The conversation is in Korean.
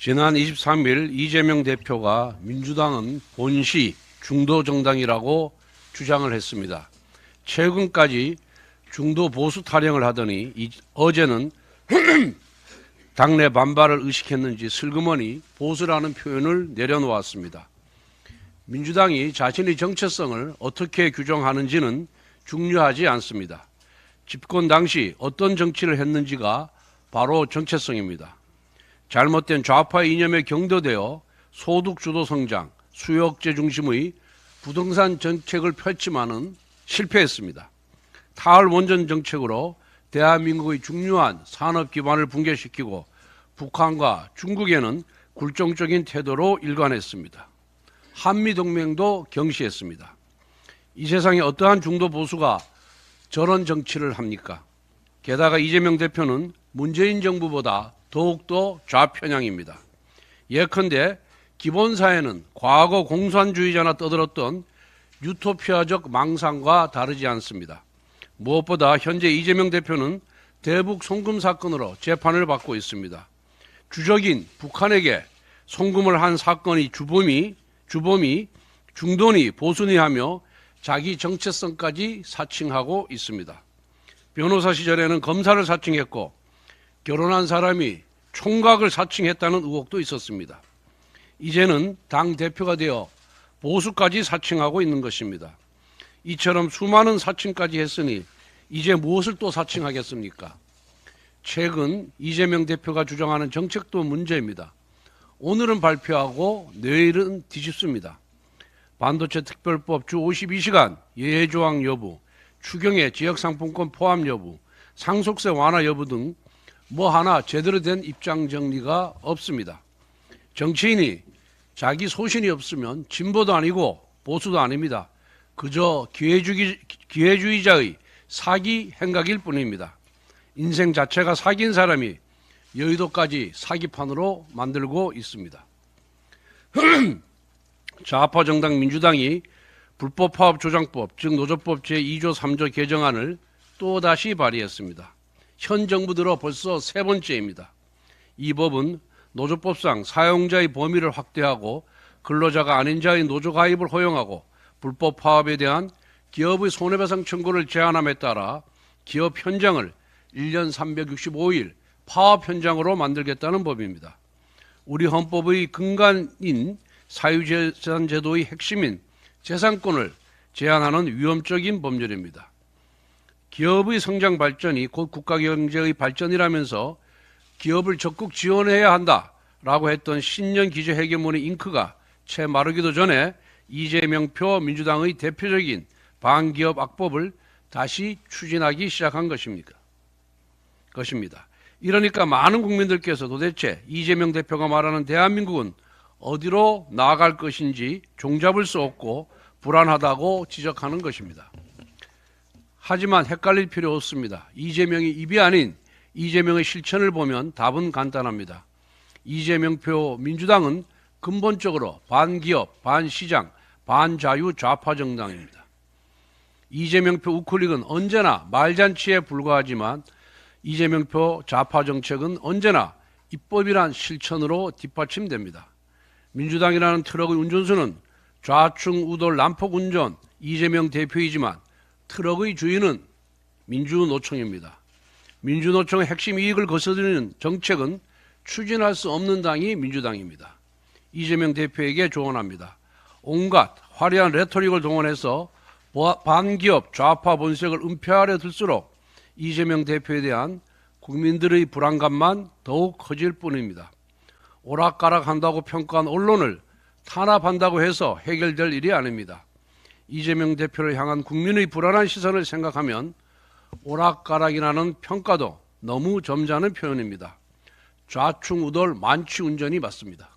지난 23일 이재명 대표가 민주당은 본시 중도 정당이라고 주장을 했습니다. 최근까지 중도 보수 타령을 하더니 어제는 당내 반발을 의식했는지 슬그머니 보수라는 표현을 내려놓았습니다. 민주당이 자신의 정체성을 어떻게 규정하는지는 중요하지 않습니다. 집권 당시 어떤 정치를 했는지가 바로 정체성입니다. 잘못된 좌파 이념에 경도되어 소득 주도 성장, 수요 억제 중심의 부동산 정책을 펼치만은 실패했습니다. 타월 원전 정책으로 대한민국의 중요한 산업 기반을 붕괴시키고 북한과 중국에는 굴종적인 태도로 일관했습니다. 한미동맹도 경시했습니다. 이 세상에 어떠한 중도 보수가 저런 정치를 합니까? 게다가 이재명 대표는 문재인 정부보다 더욱더 좌편향입니다. 예컨대 기본사회는 과거 공산주의자나 떠들었던 유토피아적 망상과 다르지 않습니다. 무엇보다 현재 이재명 대표는 대북 송금 사건으로 재판을 받고 있습니다. 주적인 북한에게 송금을 한 사건이 주범이 중도니 보수니 하며 자기 정체성까지 사칭하고 있습니다. 변호사 시절에는 검사를 사칭했고 결혼한 사람이 총각을 사칭했다는 의혹도 있었습니다. 이제는 당대표가 되어 보수까지 사칭하고 있는 것입니다. 이처럼 수많은 사칭까지 했으니 이제 무엇을 또 사칭하겠습니까? 최근 이재명 대표가 주장하는 정책도 문제입니다. 오늘은 발표하고 내일은 뒤집습니다. 반도체 특별법 주 52시간 예외조항 여부, 추경의 지역상품권 포함 여부, 상속세 완화 여부 등 뭐 하나 제대로 된 입장 정리가 없습니다. 정치인이 자기 소신이 없으면 진보도 아니고 보수도 아닙니다. 그저 기회주의자의 사기 행각일 뿐입니다. 인생 자체가 사기인 사람이 여의도까지 사기판으로 만들고 있습니다. 좌파 정당 민주당이 불법파업조장법, 즉 노조법 제2조 3조 개정안을 또다시 발의했습니다. 현 정부 들어 벌써 세 번째입니다. 이 법은 노조법상 사용자의 범위를 확대하고 근로자가 아닌 자의 노조 가입을 허용하고 불법 파업에 대한 기업의 손해배상 청구를 제한함에 따라 기업 현장을 1년 365일 파업 현장으로 만들겠다는 법입니다. 우리 헌법의 근간인 사유재산 제도의 핵심인 재산권을 제한하는 위험적인 법률입니다. 기업의 성장 발전이 곧 국가경제의 발전이라면서 기업을 적극 지원해야 한다라고 했던 신년 기조 헤게모니 잉크가 채 마르기도 전에 이재명표 민주당의 대표적인 반기업 악법을 다시 추진하기 시작한 것입니다. 이러니까 많은 국민들께서 도대체 이재명 대표가 말하는 대한민국은 어디로 나아갈 것인지 종잡을 수 없고 불안하다고 지적하는 것입니다. 하지만 헷갈릴 필요 없습니다. 이재명이 입이 아닌 이재명의 실천을 보면 답은 간단합니다. 이재명표 민주당은 근본적으로 반기업, 반시장, 반자유 좌파 정당입니다. 이재명표 우클릭은 언제나 말잔치에 불과하지만 이재명표 좌파 정책은 언제나 입법이란 실천으로 뒷받침됩니다. 민주당이라는 트럭의 운전수는 좌충 우돌 난폭 운전 이재명 대표이지만 트럭의 주인은 민주노총입니다. 민주노총의 핵심 이익을 거스르는 정책은 추진할 수 없는 당이 민주당입니다. 이재명 대표에게 조언합니다. 온갖 화려한 레토릭을 동원해서 반기업 좌파 본색을 은폐하려 들수록 이재명 대표에 대한 국민들의 불안감만 더욱 커질 뿐입니다. 오락가락한다고 평가한 언론을 탄압한다고 해서 해결될 일이 아닙니다. 이재명 대표를 향한 국민의 불안한 시선을 생각하면 오락가락이라는 평가도 너무 점잖은 표현입니다. 좌충우돌 만취운전이 맞습니다.